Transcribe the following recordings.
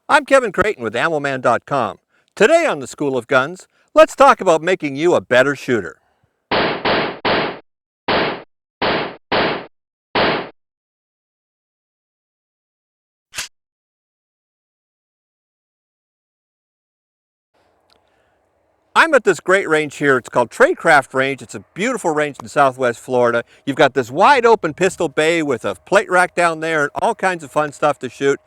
I'm Kevin Creighton with AmmoMan.com. Today on the School of Guns, let's talk about making you a better shooter. I'm at this great range here. It's called Tradecraft Range. It's a beautiful range in Southwest Florida. You've got this wide open pistol bay with a plate rack down there and all kinds of fun stuff to shoot.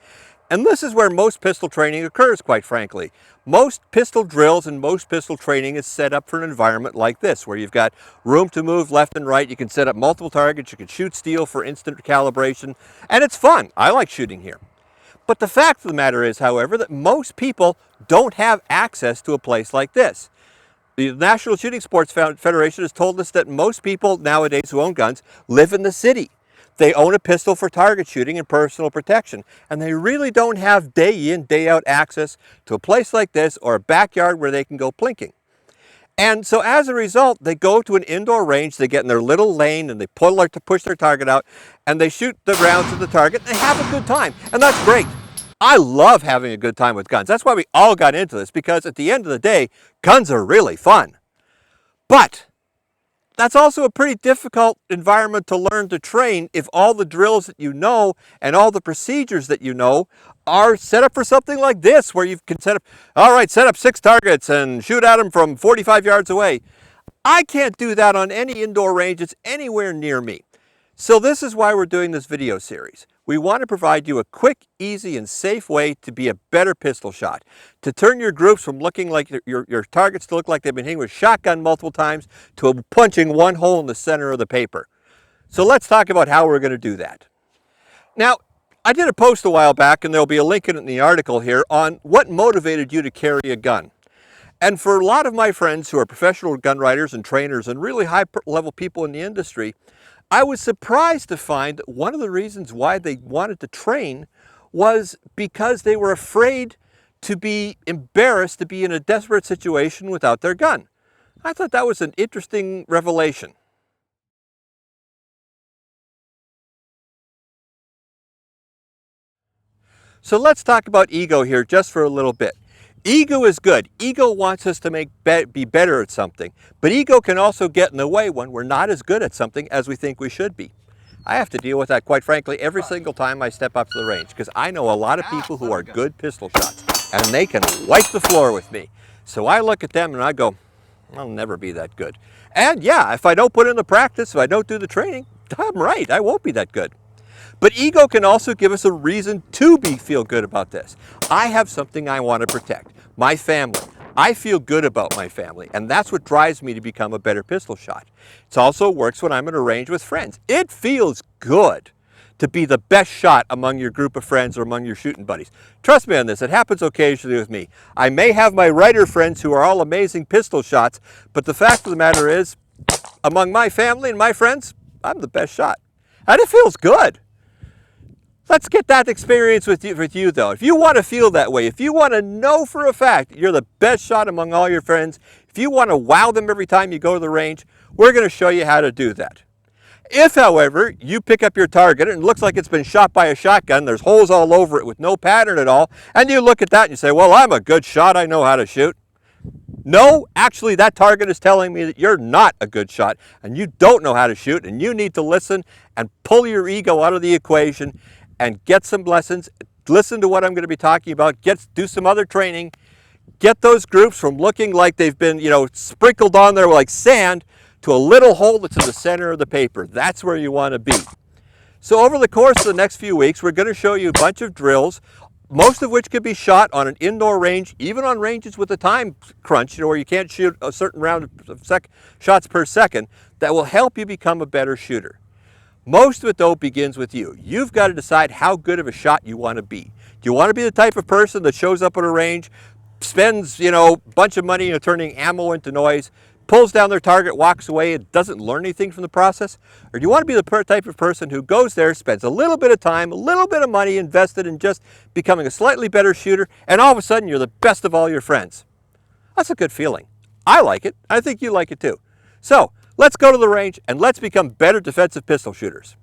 And this is where most pistol training occurs, quite frankly. Most pistol drills and most pistol training is set up for an environment like this, where you've got room to move left and right. You can set up multiple targets. You can shoot steel for instant calibration. And it's fun. I like shooting here. But the fact of the matter is, however, that most people don't have access to a place like this. The National Shooting Sports Federation has told us that most people nowadays who own guns live in the city. They own a pistol for target shooting and personal protection, and they really don't have day in, day out access to a place like this or a backyard where they can go plinking. And so as a result, they go to an indoor range, they get in their little lane and they push their target out and they shoot the rounds at the target and they have a good time. And that's great. I love having a good time with guns. That's why we all got into this, because at the end of the day, guns are really fun. But that's also a pretty difficult environment to learn to train if all the drills that you know and all the procedures that you know are set up for something like this, where you can set up 6 targets and shoot at them from 45 yards away. I can't do that on any indoor range that's anywhere near me. So this is why we're doing this video series. We want to provide you a quick, easy, and safe way to be a better pistol shot, to turn your groups from looking like your targets to look like they've been hitting with shotgun multiple times to punching one hole in the center of the paper. So let's talk about how we're going to do that. Now, I did a post a while back, and there'll be a link in the article here, on what motivated you to carry a gun. And for a lot of my friends who are professional gun writers and trainers and really high-level people in the industry, I was surprised to find that one of the reasons why they wanted to train was because they were afraid to be embarrassed to be in a desperate situation without their gun. I thought that was an interesting revelation. So let's talk about ego here just for a little bit. Ego is good. Ego wants us to be better at something, but ego can also get in the way when we're not as good at something as we think we should be. I have to deal with that, quite frankly, every single time I step up to the range, because I know a lot of people who are good pistol shots, and they can wipe the floor with me. So I look at them and I go, I'll never be that good. And yeah, if I don't put in the practice, if I don't do the training, I'm right, I won't be that good. But ego can also give us a reason to feel good about this. I have something I want to protect, my family. I feel good about my family, and that's what drives me to become a better pistol shot. It also works when I'm at a range with friends. It feels good to be the best shot among your group of friends or among your shooting buddies. Trust me on this, it happens occasionally with me. I may have my writer friends who are all amazing pistol shots, but the fact of the matter is, among my family and my friends, I'm the best shot. And it feels good. Let's get that experience with you though. If you want to feel that way, if you want to know for a fact you're the best shot among all your friends, if you want to wow them every time you go to the range, we're going to show you how to do that. If, however, you pick up your target and it looks like it's been shot by a shotgun, there's holes all over it with no pattern at all, and you look at that and you say, well, I'm a good shot, I know how to shoot. No, actually that target is telling me that you're not a good shot and you don't know how to shoot, and you need to listen and pull your ego out of the equation and get some lessons, listen to what I'm going to be talking about, do some other training, get those groups from looking like they've been, sprinkled on there like sand to a little hole that's in the center of the paper. That's where you want to be. So over the course of the next few weeks, we're going to show you a bunch of drills, most of which could be shot on an indoor range, even on ranges with a time crunch, where you can't shoot a certain round of shots per second, that will help you become a better shooter. Most of it, though, begins with you. You've got to decide how good of a shot you want to be. Do you want to be the type of person that shows up at a range, spends, a bunch of money turning ammo into noise, pulls down their target, walks away, and doesn't learn anything from the process? Or do you want to be the type of person who goes there, spends a little bit of time, a little bit of money invested in just becoming a slightly better shooter, and all of a sudden you're the best of all your friends? That's a good feeling. I like it. I think you like it too. So let's go to the range and let's become better defensive pistol shooters.